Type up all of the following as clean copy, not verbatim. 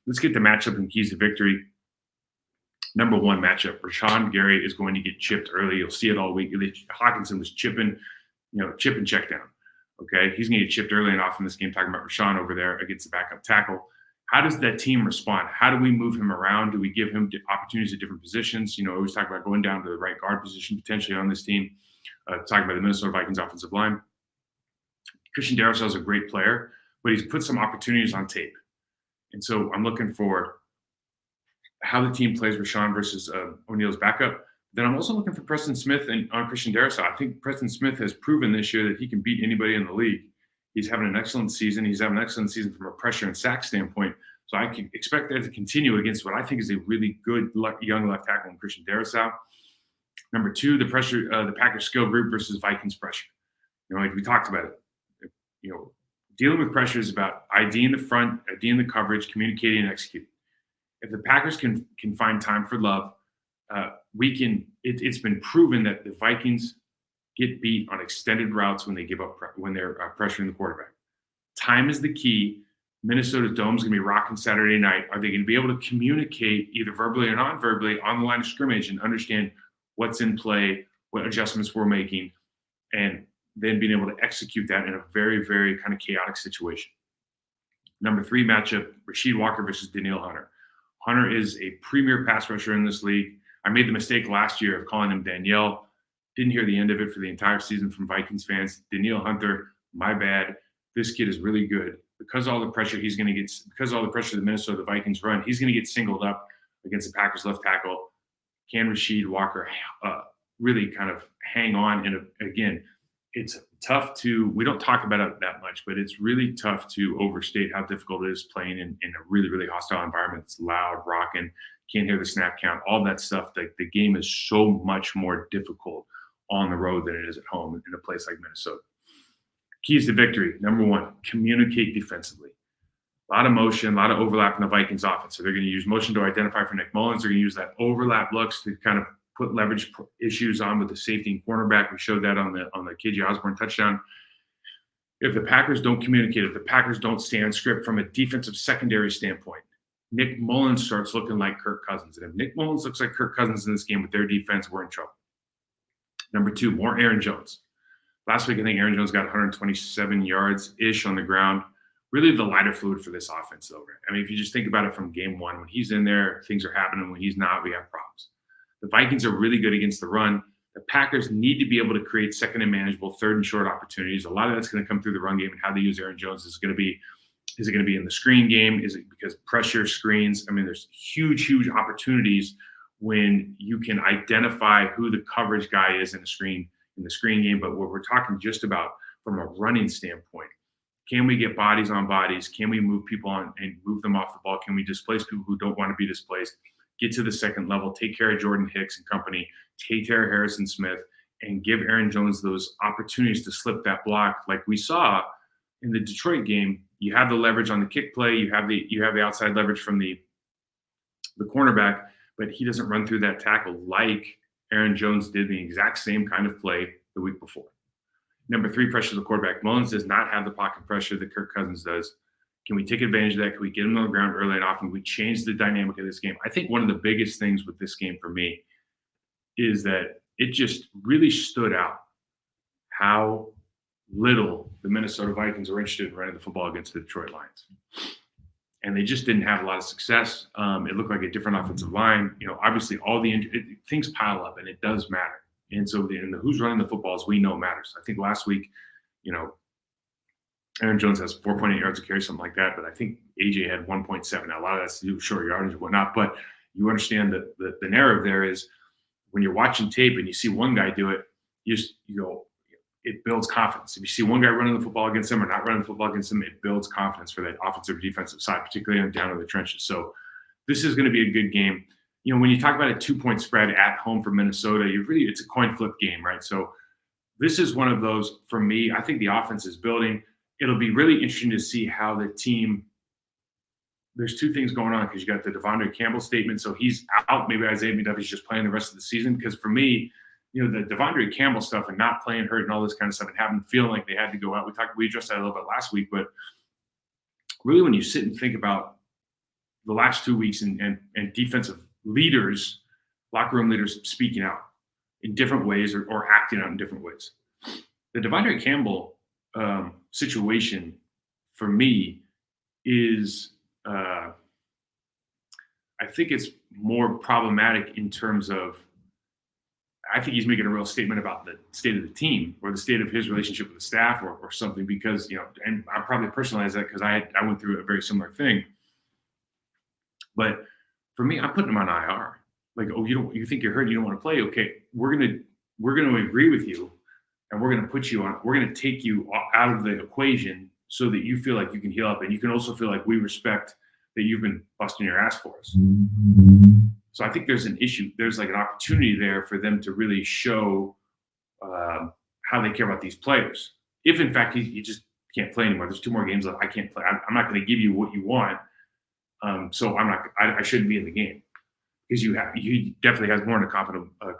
Let's get the matchup and keys to victory. Number one matchup, Rashawn Gary is going to get chipped early. You'll see it all week. Hawkinson was chipping, chip and check down. Okay, he's going to get chipped early and often in this game, talking about Rashawn over there against the backup tackle. How does that team respond? How do we move him around? Do we give him opportunities at different positions? I always talk about going down to the right guard position potentially on this team. Talking about the Minnesota Vikings offensive line. Christian Darrisaw is a great player, but he's put some opportunities on tape. And so I'm looking for how the team plays Rashawn versus O'Neill's backup. Then I'm also looking for Preston Smith and on Christian Darrisaw. I think Preston Smith has proven this year that he can beat anybody in the league. He's having an excellent season. He's having an excellent season from a pressure and sack standpoint. So I can expect that to continue against what I think is a really good young left tackle in Christian Darrisaw. Number two, the pressure, the Packers skill group versus Vikings pressure. Like we talked about it. Dealing with pressure is about ID in the front, ID in the coverage, communicating and executing. If the Packers can find time for love, we can. It's been proven that the Vikings get beat on extended routes when they give up when they're pressuring the quarterback. Time is the key. Minnesota's dome's going to be rocking Saturday night. Are they going to be able to communicate either verbally or non-verbally on the line of scrimmage and understand what's in play, what adjustments we're making, and then being able to execute that in a very, very kind of chaotic situation? Number three matchup, Rasheed Walker versus Danielle Hunter. Hunter is a premier pass rusher in this league. I made the mistake last year of calling him Danielle. Didn't hear the end of it for the entire season from Vikings fans. Danielle Hunter, my bad. This kid is really good. Because all the pressure he's going to get, because all the pressure the Minnesota Vikings run, he's going to get singled up against the Packers left tackle. Can Rasheed Walker really kind of hang on? And again, it's tough to, we don't talk about it that much, but it's really tough to overstate how difficult it is playing in a really, really hostile environment. It's loud, rocking, can't hear the snap count, all that stuff. Like the game is so much more difficult on the road than it is at home in a place like Minnesota. Keys to victory. Number one, communicate defensively. A lot of motion, a lot of overlap in the Vikings offense. So they're going to use motion to identify for Nick Mullins. They're going to use that overlap looks to kind of put leverage issues on with the safety and cornerback. We showed that on the KJ Osborne touchdown. If the Packers don't communicate, if the Packers don't stay on script from a defensive secondary standpoint, Nick Mullins starts looking like Kirk Cousins. And if Nick Mullins looks like Kirk Cousins in this game with their defense, we're in trouble. Number two, more Aaron Jones. Last week, I think Aaron Jones got 127 yards-ish on the ground. Really the lighter fluid for this offense, though. I mean, if you just think about it from game one, when he's in there, things are happening. When he's not, we have problems. The Vikings are really good against the run. The Packers need to be able to create second and manageable, third and short opportunities. A lot of that's going to come through the run game and how they use Aaron Jones. Is it going to be in the screen game? Is it because pressure screens? I mean, there's huge opportunities when you can identify who the coverage guy is in the screen game. But what we're talking just about from a running standpoint, can we get bodies on bodies? Can we move people on and move them off the ball? Can we displace people who don't want to be displaced? Get to the second level, take care of Jordan Hicks and company, take care of Harrison Smith, and give Aaron Jones those opportunities to slip that block like we saw in the Detroit game. You have the leverage on the kick play. You have the outside leverage from the cornerback, but he doesn't run through that tackle like Aaron Jones did the exact same kind of play the week before. Number three, pressure the quarterback. Mullins does not have the pocket pressure that Kirk Cousins does. Can we take advantage of that? Can we get him on the ground early and often? We change the dynamic of this game. I think one of the biggest things with this game for me is that it just really stood out how little the Minnesota Vikings were interested in running the football against the Detroit Lions. And they just didn't have a lot of success. It looked like a different offensive line. Obviously all the things pile up, and it does matter. And so who's running the football, as we know, matters. I think last week, Aaron Jones has 4.8 yards to carry, something like that. But I think AJ had 1.7. Now, a lot of that's to do with short yardage and whatnot. But you understand that the narrative there is when you're watching tape and you see one guy do it, you go, it builds confidence. If you see one guy running the football against him or not running the football against him, it builds confidence for that offensive or defensive side, particularly down in the trenches. So this is going to be a good game. When you talk about a 2-point spread at home for Minnesota, it's a coin flip game, right? So this is one of those, for me, I think the offense is building. It'll be really interesting to see how the team, there's two things going on because you got the Devondre Campbell statement. So he's out. Maybe Isaiah McDuffie's just playing the rest of the season. Because for me, the Devondre Campbell stuff and not playing hurt and all this kind of stuff and having feeling like they had to go out. We addressed that a little bit last week, but really when you sit and think about the last 2 weeks and defensive leaders, locker room leaders speaking out in different ways or acting out in different ways. The Devondre Campbell situation for me is, I think it's more problematic in terms of, I think he's making a real statement about the state of the team or the state of his relationship with the staff or something, because, and I probably personalize that because I went through a very similar thing. But for me, I'm putting him on IR. Like, oh, you think you're hurt, you don't want to play? Okay, we're gonna agree with you, and we're gonna put you on. We're gonna take you out of the equation so that you feel like you can heal up, and you can also feel like we respect that you've been busting your ass for us. So I think there's an issue. There's like an opportunity there for them to really show how they care about these players. If in fact he just can't play anymore, there's 2 more games left. I can't play. I'm not going to give you what you want. So I shouldn't be in the game, because he definitely has more than a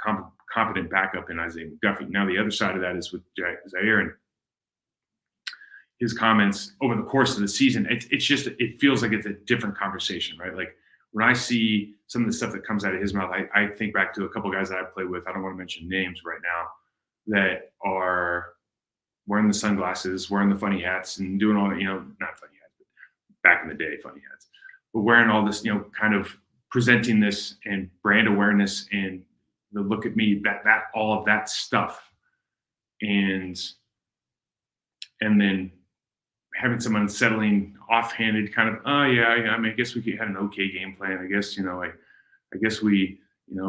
competent backup in Isaiah McDuffie. Now the other side of that is with Zaire and his comments over the course of the season. It feels like it's a different conversation, right? Like when I see some of the stuff that comes out of his mouth, I think back to a couple guys that I play with. I don't want to mention names right now, that are wearing the sunglasses, wearing the funny hats, and doing all, not funny hats, but back in the day, funny hats, but wearing all this, kind of presenting this and brand awareness and the look at me, that all of that stuff. And then having some unsettling, offhanded kind of, oh yeah, I mean, I guess we had an okay game plan. I guess, I guess we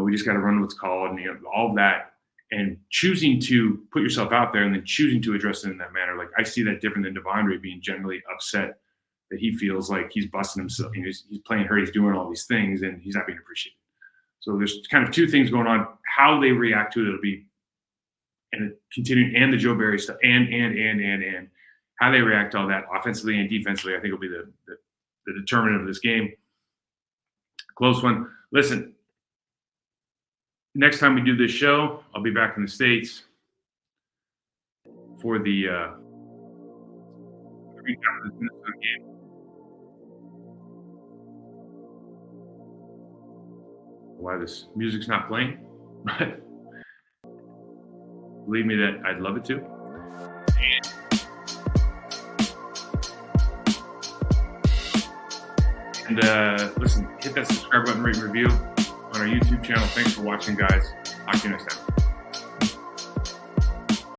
just got to run what's called, and all of that, and choosing to put yourself out there and then choosing to address it in that manner. Like I see that different than Devondre being generally upset that he feels like he's busting himself. He's playing hurt. He's doing all these things, and he's not being appreciated. So there's kind of 2 things going on. How they react to it, it'll be, and continuing, and the Joe Barry stuff, and how they react to all that offensively and defensively, I think will be the determinant of this game. Close one. Listen, next time we do this show, I'll be back in the States for the recap of this Minnesota game. Why this music's not playing, but believe me that I'd love it to. And listen, hit that subscribe button, rate, and review on our YouTube channel. Thanks for watching, guys. Talk to you next time.